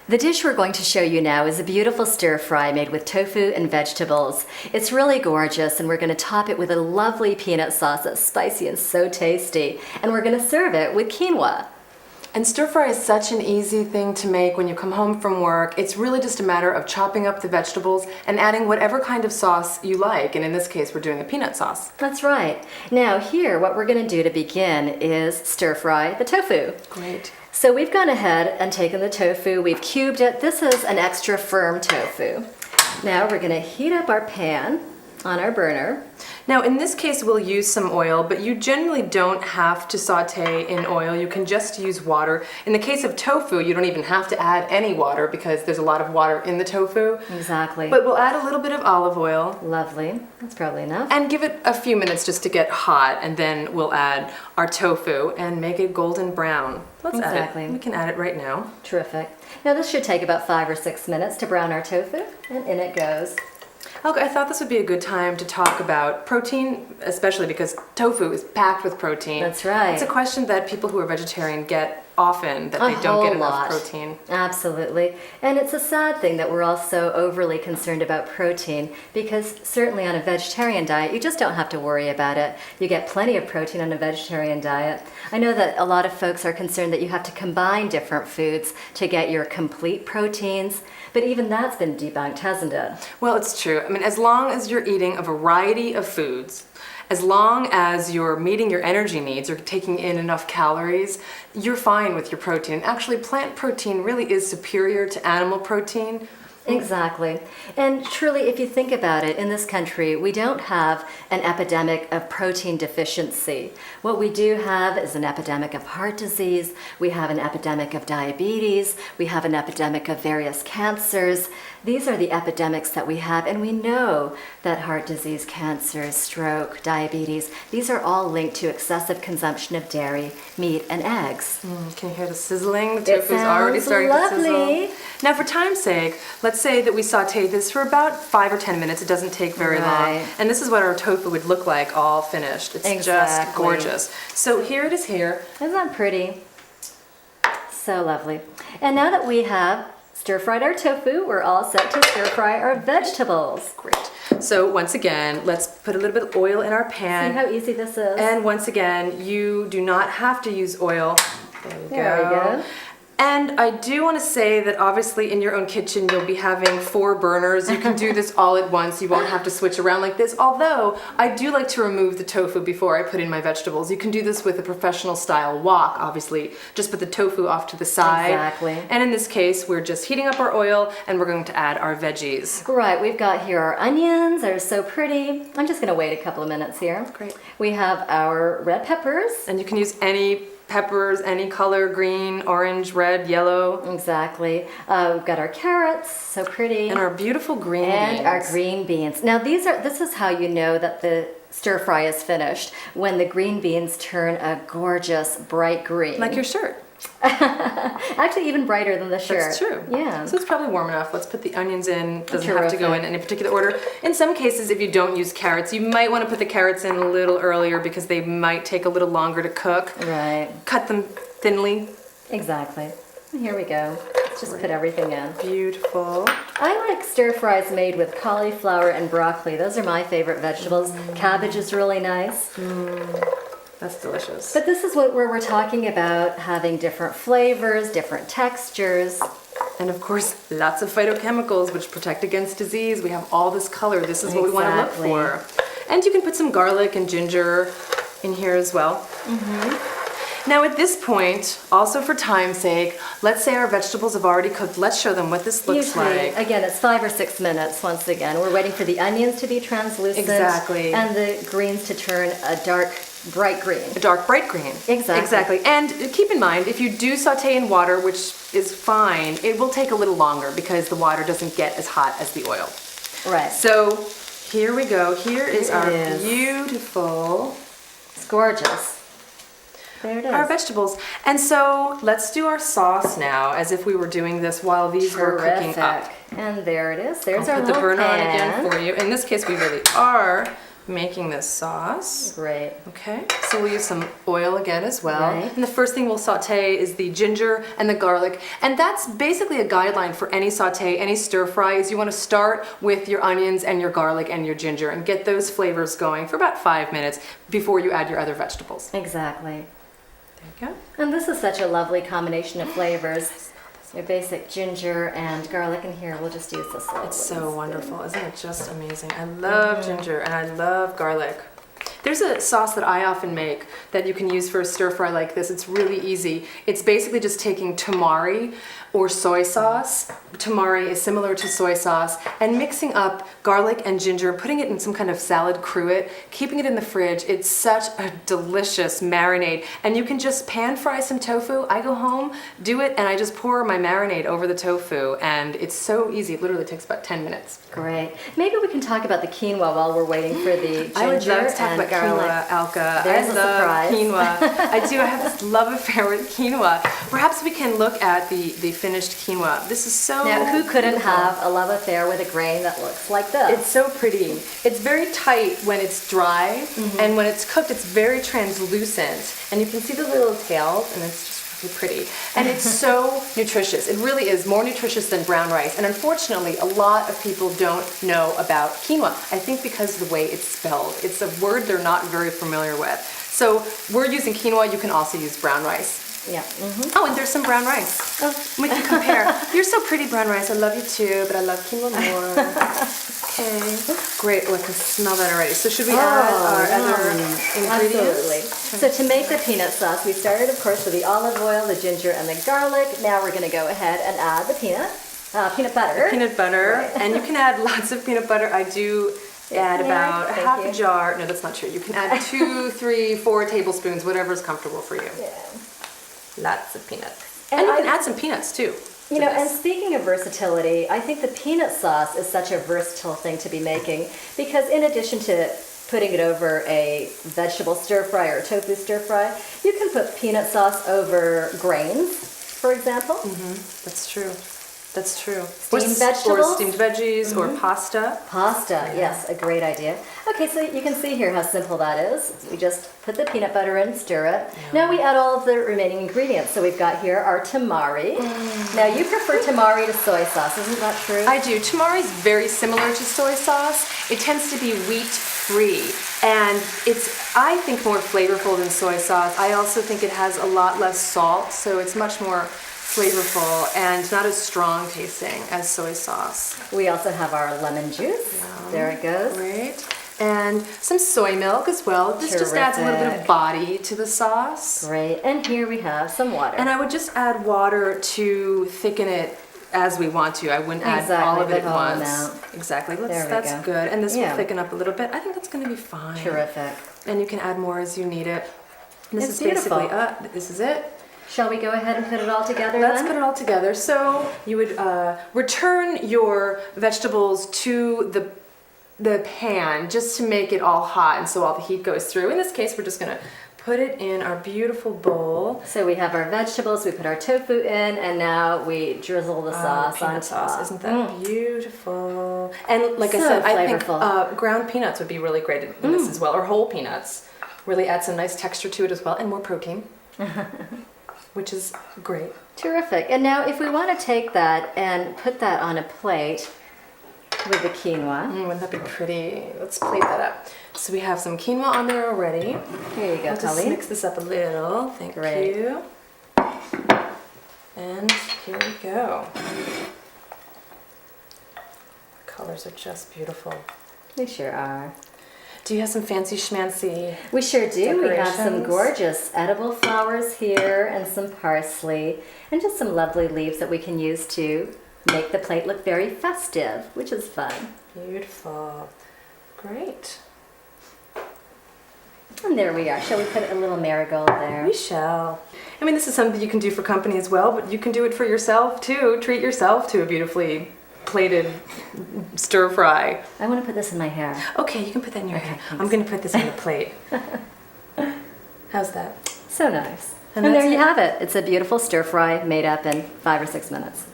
The dish we're going to show you now is a beautiful stir fry made with tofu and vegetables. It's really gorgeous, and we're going to top it with a lovely peanut sauce that's spicy and so tasty. And we're going to serve it with quinoa. And stir fry is such an easy thing to make when you come home from work. It's really just a matter of chopping up the vegetables and adding whatever kind of sauce you like. And in this case, we're doing a peanut sauce. That's right. Now here, what we're going to do to begin is stir fry the tofu. Great. So we've gone ahead and taken the tofu, we've cubed it. This is an extra firm tofu. Now we're going to heat up our pan on our burner. Now in this case we'll use some oil, but you generally don't have to saute in oil. You can just use water. In the case of tofu, you don't even have to add any water because there's a lot of water in the tofu. Exactly. But we'll add a little bit of olive oil. Lovely. That's probably enough. And give it a few minutes just to get hot, and then we'll add our tofu and make it golden brown. Let's add it. We can add it right now. Terrific. Now this should take about 5 or 6 minutes to brown our tofu, and in it goes. Okay, I thought this would be a good time to talk about protein, especially because tofu is packed with protein. That's right. It's a question that people who are vegetarian get often, that they don't get enough protein. Absolutely. And it's a sad thing that we're all so overly concerned about protein, because certainly on a vegetarian diet, you just don't have to worry about it. You get plenty of protein on a vegetarian diet. I know that a lot of folks are concerned that you have to combine different foods to get your complete proteins, but even that's been debunked, hasn't it? Well, it's true. I mean, as long as you're eating a variety of foods, as long as you're meeting your energy needs or taking in enough calories, you're fine with your protein. Actually, plant protein really is superior to animal protein. Exactly. And truly, if you think about it, in this country, we don't have an epidemic of protein deficiency. What we do have is an epidemic of heart disease, we have an epidemic of diabetes, we have an epidemic of various cancers. These are the epidemics that we have, and we know that heart disease, cancer, stroke, diabetes, these are all linked to excessive consumption of dairy, meat, and eggs. Can you hear the sizzling? The tofu's already starting to sizzle. Now, for time's sake, let's say that we saute this for about 5 or 10 minutes. It doesn't take very long. And this is what our tofu would look like all finished. It's just gorgeous. So here it is here. Isn't that pretty? So lovely. And now that we have stir-fried our tofu, we're all set to stir-fry our vegetables. Great. So once again, let's put a little bit of oil in our pan. See how easy this is? And once again, you do not have to use oil. There we go. And I do want to say that obviously in your own kitchen you'll be having 4 burners. You can do this all at once. You won't have to switch around like this. Although I do like to remove the tofu before I put in my vegetables. You can do this with a professional style wok, obviously. Just put the tofu off to the side. Exactly. And in this case, we're just heating up our oil and we're going to add our veggies. Right, we've got here our onions. They're so pretty. I'm just going to wait a couple of minutes here. Great. We have our red peppers. And you can use any peppers, any color, green, orange, red, yellow. Exactly. We've got our carrots, so pretty. And our beautiful green beans. And our green beans. Now this is how you know that the stir fry is finished, when the green beans turn a gorgeous bright green. Like your shirt. Actually, even brighter than the shirt. That's true. Yeah. So it's probably warm enough. Let's put the onions in. Doesn't have to go in any particular order. In some cases, if you don't use carrots, you might want to put the carrots in a little earlier because they might take a little longer to cook. Right. Cut them thinly. Exactly. Here we go. Let's just put everything in. Beautiful. I like stir fries made with cauliflower and broccoli. Those are my favorite vegetables. Cabbage is really nice. That's delicious. But this is where we're talking about having different flavors, different textures. And of course, lots of phytochemicals which protect against disease. We have all this color. This is what we want to look for. And you can put some garlic and ginger in here as well. Now at this point, also for time's sake, let's say our vegetables have already cooked. Let's show them what this looks like. Again, it's 5 or 6 minutes once again. We're waiting for the onions to be translucent. Exactly. And the greens to turn a dark, bright green. A dark, bright green. Exactly. Exactly. And keep in mind, if you do saute in water, which is fine, it will take a little longer because the water doesn't get as hot as the oil. Right. So here we go. Here is our beautiful... It's gorgeous. There it is. Our vegetables. And so let's do our sauce now, as if we were doing this while these were cooking up. And there it is. There's I'll our put the little burner on pan. again for you. In this case, we really are making this sauce. Great. Okay, so we'll use some oil again as well. Right. And the first thing we'll saute is the ginger and the garlic. And that's basically a guideline for any saute, any stir fry, is you want to start with your onions and your garlic and your ginger and get those flavors going for about 5 minutes before you add your other vegetables. Exactly. There you go. And this is such a lovely combination of flavors. Your basic ginger and garlic, and here we'll just use this little It's so wooden wonderful, isn't it just amazing? I love ginger and I love garlic. There's a sauce that I often make that you can use for a stir fry like this. It's really easy. It's basically just taking tamari or soy sauce. Tamari is similar to soy sauce, and mixing up garlic and ginger, putting it in some kind of salad cruet, spoon, keeping it in the fridge. It's such a delicious marinade, and you can just pan fry some tofu. I go home, do it, and I just pour my marinade over the tofu, and it's so easy. It literally takes about 10 minutes. Great. Maybe we can talk about the quinoa while we're waiting for the ginger I would love to talk and about garlic. quinoa, Alka. There's I a love surprise. quinoa. I do. I have this love affair with quinoa. Perhaps we can look at the finished quinoa. This is so Now, who couldn't beautiful. have a love affair with a grain that looks like this? It's so pretty. It's very tight when it's dry, and when it's cooked, it's very translucent. And you can see the little tails, and it's just really pretty. And it's so nutritious. It really is more nutritious than brown rice. And unfortunately, a lot of people don't know about quinoa. I think because of the way it's spelled. It's a word they're not very familiar with. So we're using quinoa. You can also use brown rice. Yeah. Oh, and there's some brown rice. We can compare. You're so pretty, brown rice. I love you too, but I love quinoa more. Okay. Great. Oh, I can smell that already. So should we add our other ingredients? Absolutely. So to make the peanut sauce, we started, of course, with the olive oil, the ginger, and the garlic. Now we're going to go ahead and add the peanut butter. Peanut butter. Right. And you can add lots of peanut butter. I do add Yeah, about thank half you. a jar. No, that's not true. You can add 2, 3, 4 tablespoons, whatever is comfortable for you. Yeah. Lots of peanuts. And And you I- can add some peanuts too. You know, and speaking of versatility, I think the peanut sauce is such a versatile thing to be making because in addition to putting it over a vegetable stir fry or a tofu stir fry, you can put peanut sauce over grains, for example. That's true. That's true. Steamed Or vegetables? steamed veggies or pasta. Pasta, yes, a great idea. Okay, so you can see here how simple that is. We just put the peanut butter in, stir it. Now we add all of the remaining ingredients. So we've got here our tamari. Now you prefer tamari to soy sauce, isn't that true? I do. Tamari is very similar to soy sauce. It tends to be wheat-free, and it's, I think, more flavorful than soy sauce. I also think it has a lot less salt, so it's much more flavorful and not as strong tasting as soy sauce. We also have our lemon juice. There it goes. Great. And some soy milk as well. This just adds a little bit of Terrific. body to the sauce. Great. And here we have some water. And I would just add water to thicken it as we want to. I wouldn't add all of Exactly, it the at whole once. amount. Exactly. There we That's go. good. And this Yeah. will thicken up a little bit. I think that's going to be fine. Terrific. And you can add more as you need it. And this It's is basically beautiful. this is it. Shall we go ahead and put it all together Let's then? put it all together. So you would return your vegetables to the pan just to make it all hot and so all the heat goes through. In this case, we're just going to put it in our beautiful bowl. So we have our vegetables, we put our tofu in, and now we drizzle the sauce on Peanut top. sauce, isn't that beautiful? And like I So said, I think flavorful. ground peanuts would be really great in this as well, or whole peanuts. Really add some nice texture to it as well, and more protein, which is great. Terrific. And now if we want to take that and put that on a plate with the quinoa. Wouldn't that be pretty? Let's plate that up. So we have some quinoa on there already. Here you go, I'll just Colleen. mix this up a little. Thank Great. you. And here we go. Colors are just beautiful. They sure are. Do you have some fancy schmancy? We sure do. We have some Decorations. gorgeous edible flowers here and some parsley and just some lovely leaves that we can use to make the plate look very festive, which is fun. Beautiful. Great. And there we are. Shall we put a little marigold there? We shall. I mean, this is something you can do for company as well, but you can do it for yourself too. Treat yourself to a beautifully plated stir fry. I want to put this in my hair. Okay, you can put that in your Okay, hair. thanks. I'm going to put this on the plate. How's that? So nice. And And there that's you it. have it. It's a beautiful stir fry made up in 5 or 6 minutes.